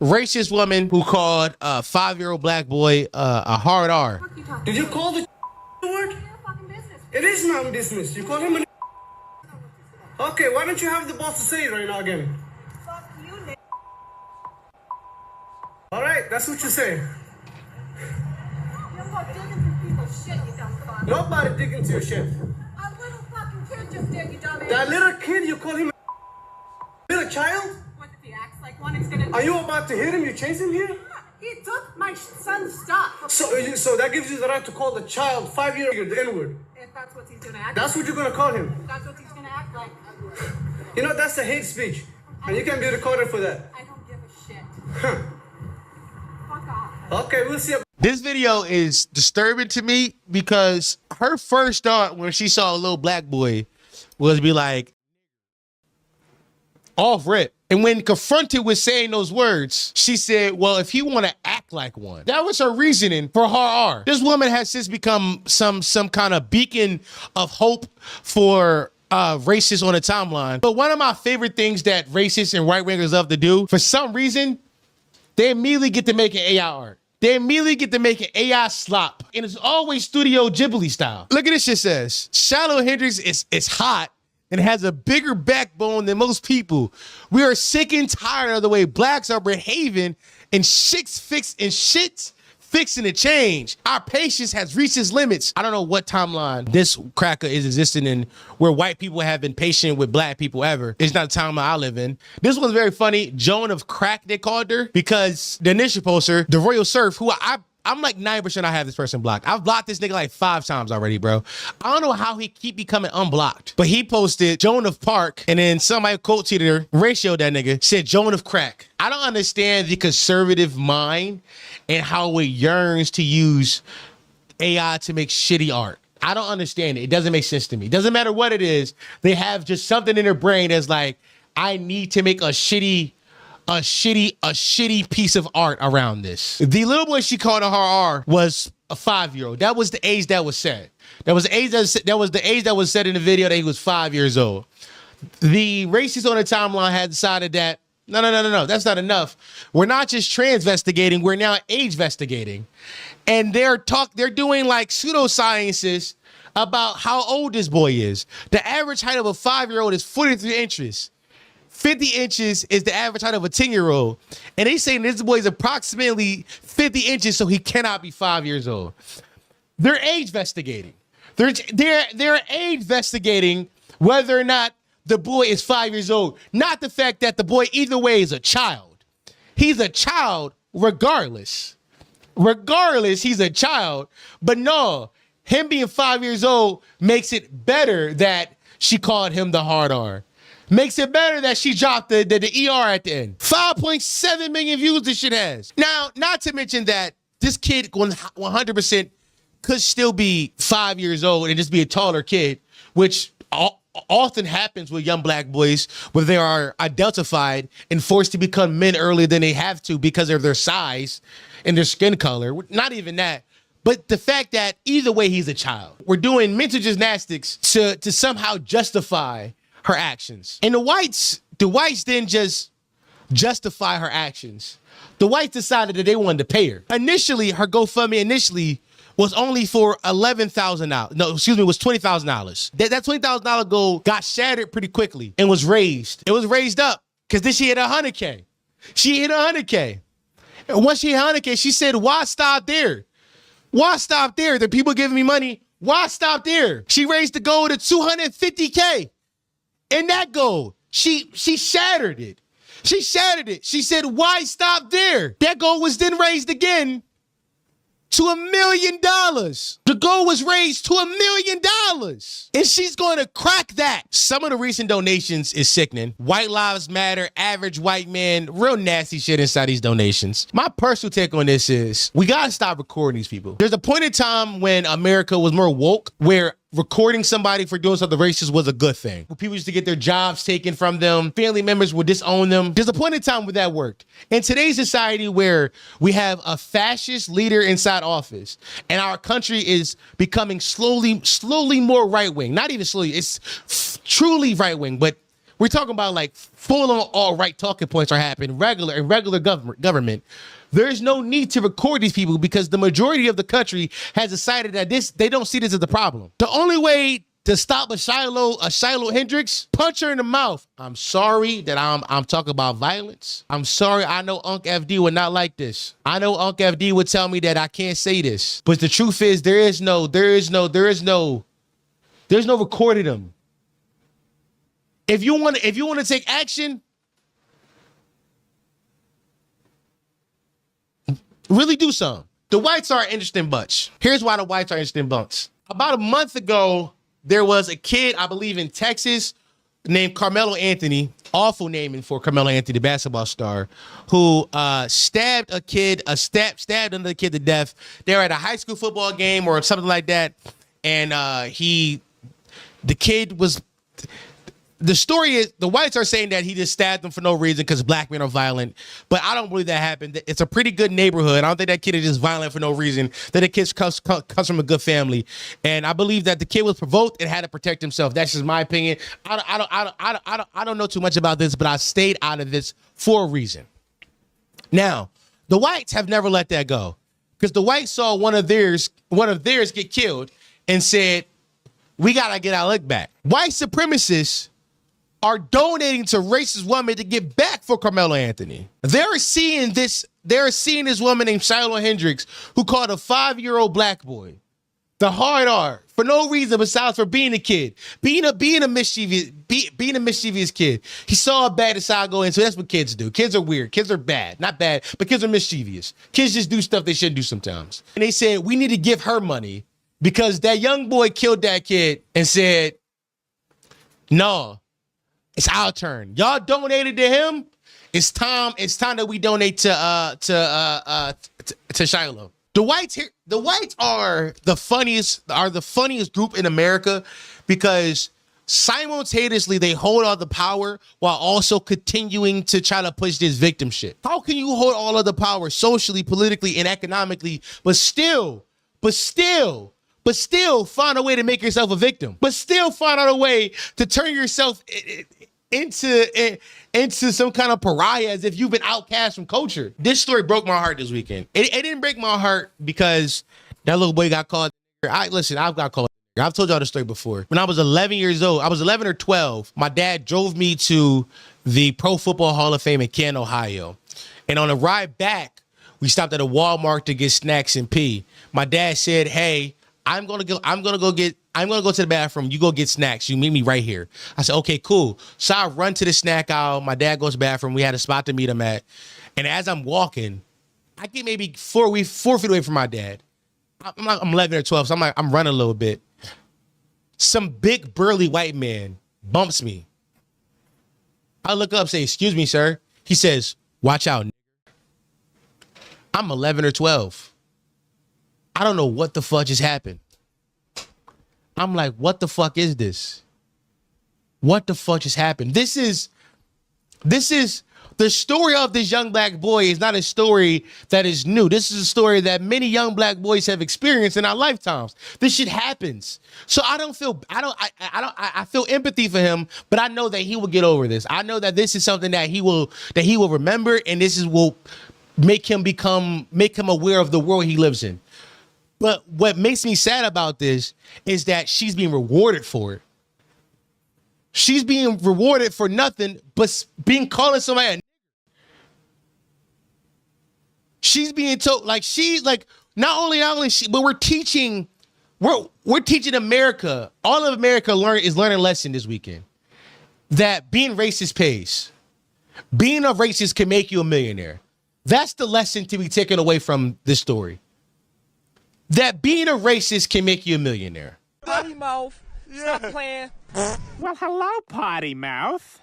racist woman who called a 5-year-old black boy a hard R. Did you call the word? It is not business. You call him a. Okay, why don't you have the boss to say it right now again? Fuck you, Nick. All right, that's what you say. You're more digging through people's shit, you dumb fuck. Nobody dig into your shit. A little fucking kid just did, you dumbass. That little kid, you call him a little child? What if he acts like one? He's gonna. Are you about to hit him? You chase him here? He took my son's stuff. So that gives you the right to call the child 5-year-old the N-word. If that's what he's gonna act. That's what you're gonna call him. That's what he's gonna act like. You know that's a hate speech, and you can be recorded for that. I don't give a shit. Huh. Fuck off. Okay, we'll see. This video is disturbing to me because her first thought when she saw a little black boy was be like, off rip. And when confronted with saying those words, she said, well, if he want to act like one. That was her reasoning for her R. This woman has since become some kind of beacon of hope for racists on the timeline. But one of my favorite things that racists and right-wingers love to do, for some reason, they immediately get to make an AI art. They immediately get to make an AI slop. And it's always Studio Ghibli style. Look at this shit says. Shiloh Hendrix is hot and has a bigger backbone than most people. We are sick and tired of the way blacks are behaving and shit's fixing to change. Our patience has reached its limits. I don't know what timeline this cracker is existing in where white people have been patient with black people ever. It's not a timeline I live in. This one's very funny. Joan of Crack, they called her, because the initial poster, the Royal Surf, who I'm like 9% I have this person blocked. I've blocked this nigga like 5 times already, bro. I don't know how he keep becoming unblocked. But he posted Joan of Park, and then somebody quote tweeted her, ratio that nigga, said Joan of Crack. I don't understand the conservative mind and how it yearns to use AI to make shitty art. I don't understand it. It doesn't make sense to me. It doesn't matter what it is. They have just something in their brain that's like, I need to make a shitty piece of art around this. The little boy she called a her R was a 5-year-old. That was the age that was said. That was the age that was said in the video that he was 5 years old. The racists on the timeline had decided that no, that's not enough. We're not just transvestigating, we're now age-vestigating. And they're doing like pseudosciences about how old this boy is. The average height of a 5-year-old is 43 inches. 50 inches is the average height of a 10-year-old. And they saying this boy is approximately 50 inches, so he cannot be 5 years old. They're age investigating. They're age investigating whether or not the boy is 5 years old. Not the fact that the boy either way is a child. He's a child regardless. Regardless, he's a child. But no, him being 5 years old makes it better that she called him the hard R. Makes it better that she dropped the ER at the end. 5.7 million views this shit has. Now, not to mention that this kid 100% could still be 5 years old and just be a taller kid, which often happens with young black boys where they are identified and forced to become men earlier than they have to because of their size and their skin color. Not even that. But the fact that either way, he's a child. We're doing mental gymnastics to somehow justify her actions. And the whites didn't just justify her actions. The whites decided that they wanted to pay her. Initially, her GoFundMe was only for $11,000. No, excuse me, it was $20,000. That $20,000 goal got shattered pretty quickly and was raised. It was raised up because then she hit 100K. She hit 100K. And once she hit 100K, she said, why stop there? Why stop there? The people giving me money, why stop there? She raised the goal to 250K. And that goal, she shattered it. She shattered it. She said, why stop there? That goal was then raised again to $1 million. The goal was raised to $1 million. And she's going to crack that. Some of the recent donations is sickening. White Lives Matter, average white man, real nasty shit inside these donations. My personal take on this is we got to stop recording these people. There's a point in time when America was more woke where recording somebody for doing something racist was a good thing. People used to get their jobs taken from them. Family members would disown them. There's a point in time where that worked. In today's society where we have a fascist leader inside office and our country is becoming slowly more right-wing. Not even slowly, it's truly right-wing, but We're talking about like full on all right talking points are happening in regular government. There's no need to record these people because the majority of the country has decided that they don't see this as a problem. The only way to stop a Shiloh Hendricks, punch her in the mouth. I'm sorry that I'm talking about violence. I'm sorry. I know Unc FD would not like this. I know Unc FD would tell me that I can't say this. But the truth is there is no recording them. If you want to take action, really do something. The whites are an interesting bunch. Here's why the whites are interesting bunch. About a month ago, there was a kid, I believe in Texas, named Carmelo Anthony, awful naming for Carmelo Anthony, the basketball star, who stabbed another kid to death. They were at a high school football game or something like that, and the story is the whites are saying that he just stabbed them for no reason because black men are violent. But I don't believe that happened. It's a pretty good neighborhood. I don't think that kid is just violent for no reason. That the kid comes from a good family. And I believe that the kid was provoked and had to protect himself. That's just my opinion. I don't know too much about this, but I stayed out of this for a reason. Now, the whites have never let that go. Because the whites saw one of theirs get killed and said, we gotta get our lick back. White supremacists are donating to racist women to get back for Carmelo Anthony. They're seeing this woman named Shiloh Hendricks who called a 5-year-old black boy the hard R for no reason besides for being a kid, being a mischievous kid. He saw a bad decide to go in, so that's what kids do. Kids are weird. Kids are bad. Not bad, but kids are mischievous. Kids just do stuff they shouldn't do sometimes. And they said, we need to give her money because that young boy killed that kid and said, no. It's our turn. Y'all donated to him. It's time that we donate to Shiloh. The whites are the funniest group in America because simultaneously they hold all the power while also continuing to try to push this victim shit. How can you hold all of the power socially, politically, and economically, but still find a way to make yourself a victim, but still find out a way to turn yourself into some kind of pariah as if you've been outcast from culture? This story broke my heart this weekend. It didn't break my heart because that little boy got called. I've got called. I've told y'all the story before. When I was 11 years old, I was 11 or 12, my dad drove me to the Pro Football Hall of Fame in Canton, Ohio. And on the ride back, we stopped at a Walmart to get snacks and pee. My dad said, hey, I'm gonna go to the bathroom. You go get snacks. You meet me right here. I said, okay, cool. So I run to the snack aisle. My dad goes to the bathroom. We had a spot to meet him at. And as I'm walking, I get maybe 4 feet away from my dad. I'm 11 or 12, so I'm running a little bit. Some big burly white man bumps me. I look up, say, excuse me, sir. He says, watch out. I'm 11 or 12. I don't know what the fuck just happened. I'm like, what the fuck is this? What the fuck just happened? This is the story of this young black boy is not a story that is new. This is a story that many young black boys have experienced in our lifetimes. This shit happens. So I feel empathy for him, but I know that he will get over this. I know that this is something that he will remember, and will make him aware of the world he lives in. But what makes me sad about this is that she's being rewarded for it. She's being rewarded for nothing but calling somebody a nigger. She's being told, not only she, but we're teaching America, all of America is learning a lesson this weekend. That being racist pays. Being a racist can make you a millionaire. That's the lesson to be taken away from this story. That being a racist can make you a millionaire. Potty mouth. Stop playing. Well, hello, potty mouth.